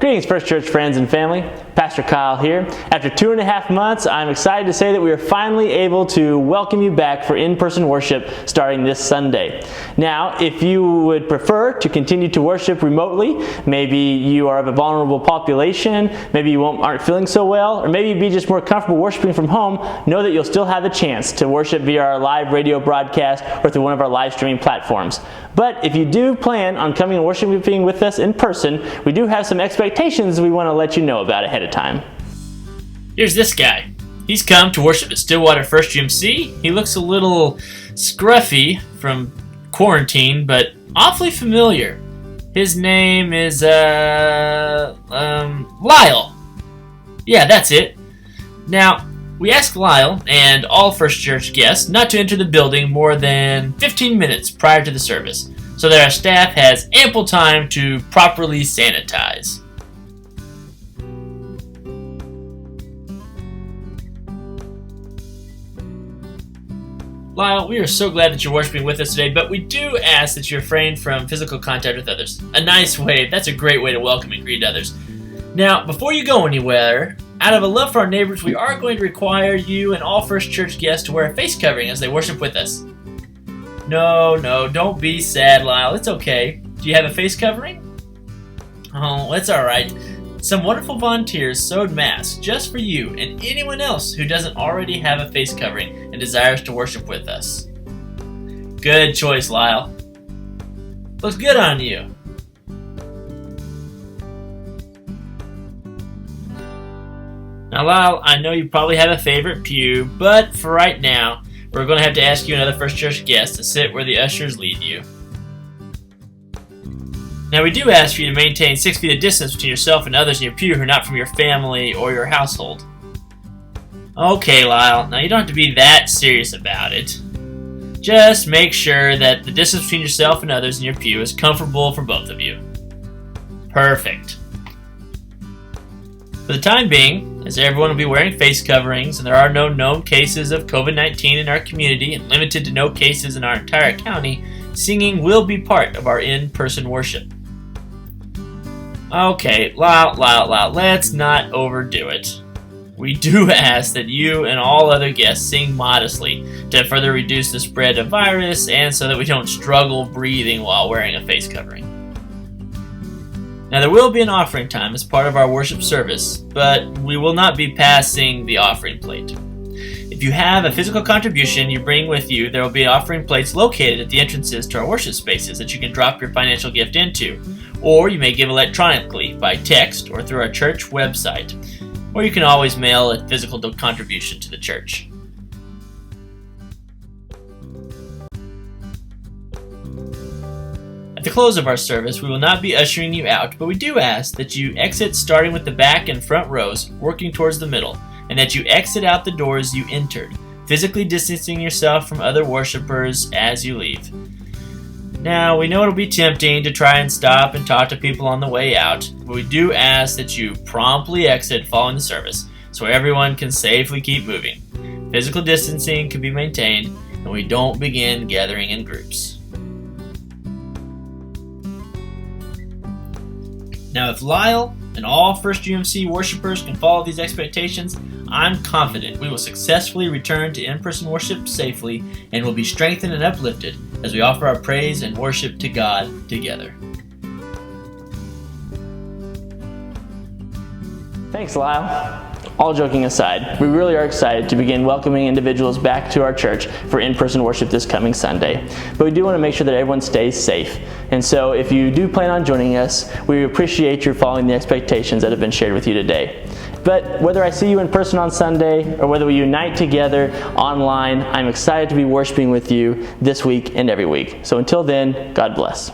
Greetings, First Church friends and family. Pastor Kyle here. After 2.5 months, I'm excited to say that we are finally able to welcome you back for in-person worship starting this Sunday. Now, if you would prefer to continue to worship remotely, maybe you are of a vulnerable population, maybe you aren't feeling so well, or maybe you'd be just more comfortable worshiping from home, know that you'll still have the chance to worship via our live radio broadcast or through one of our live streaming platforms. But if you do plan on coming and worshiping with us in person, we do have some expectations we want to let you know about ahead of time. Here's this guy. He's come to worship at Stillwater FUMC. He looks a little scruffy from quarantine, but awfully familiar. His name is, Lyle. Yeah, that's it. Now, we asked Lyle and all First Church guests not to enter the building more than 15 minutes prior to the service, so that our staff has ample time to properly sanitize. Lyle, we are so glad that you're worshiping with us today, but we do ask that you refrain from physical contact with others. A nice wave, that's a great way to welcome and greet others. Now, before you go anywhere, out of a love for our neighbors, we are going to require you and all First Church guests to wear a face covering as they worship with us. No, don't be sad, Lyle. It's okay. Do you have a face covering? Oh, it's alright. Some wonderful volunteers sewed masks just for you and anyone else who doesn't already have a face covering and desires to worship with us. Good choice, Lyle. Looks good on you. Now, Lyle, I know you probably have a favorite pew, but for right now, we're going to have to ask you and other First Church guests to sit where the ushers lead you. Now, we do ask for you to maintain 6 feet of distance between yourself and others in your pew who are not from your family or your household. Okay, Lyle, now you don't have to be that serious about it. Just make sure that the distance between yourself and others in your pew is comfortable for both of you. Perfect. For the time being, as everyone will be wearing face coverings and there are no known cases of COVID-19 in our community and limited to no cases in our entire county, singing will be part of our in-person worship. Okay, Lyle, let's not overdo it. We do ask that you and all other guests sing modestly to further reduce the spread of virus and so that we don't struggle breathing while wearing a face covering. Now, there will be an offering time as part of our worship service, but we will not be passing the offering plate. If you have a physical contribution you bring with you, there will be offering plates located at the entrances to our worship spaces that you can drop your financial gift into, or you may give electronically by text or through our church website, or you can always mail a physical contribution to the church. At the close of our service, we will not be ushering you out, but we do ask that you exit starting with the back and front rows, working towards the middle, and that you exit out the doors you entered, physically distancing yourself from other worshipers as you leave. Now, we know it'll be tempting to try and stop and talk to people on the way out, but we do ask that you promptly exit following the service so everyone can safely keep moving. Physical distancing can be maintained, and we don't begin gathering in groups. Now, if Lyle and all First UMC worshipers can follow these expectations, I'm confident we will successfully return to in-person worship safely and will be strengthened and uplifted as we offer our praise and worship to God together. Thanks, Lyle. All joking aside, we really are excited to begin welcoming individuals back to our church for in-person worship this coming Sunday. But we do want to make sure that everyone stays safe. And so if you do plan on joining us, we appreciate your following the expectations that have been shared with you today. But whether I see you in person on Sunday or whether we unite together online, I'm excited to be worshiping with you this week and every week. So until then, God bless.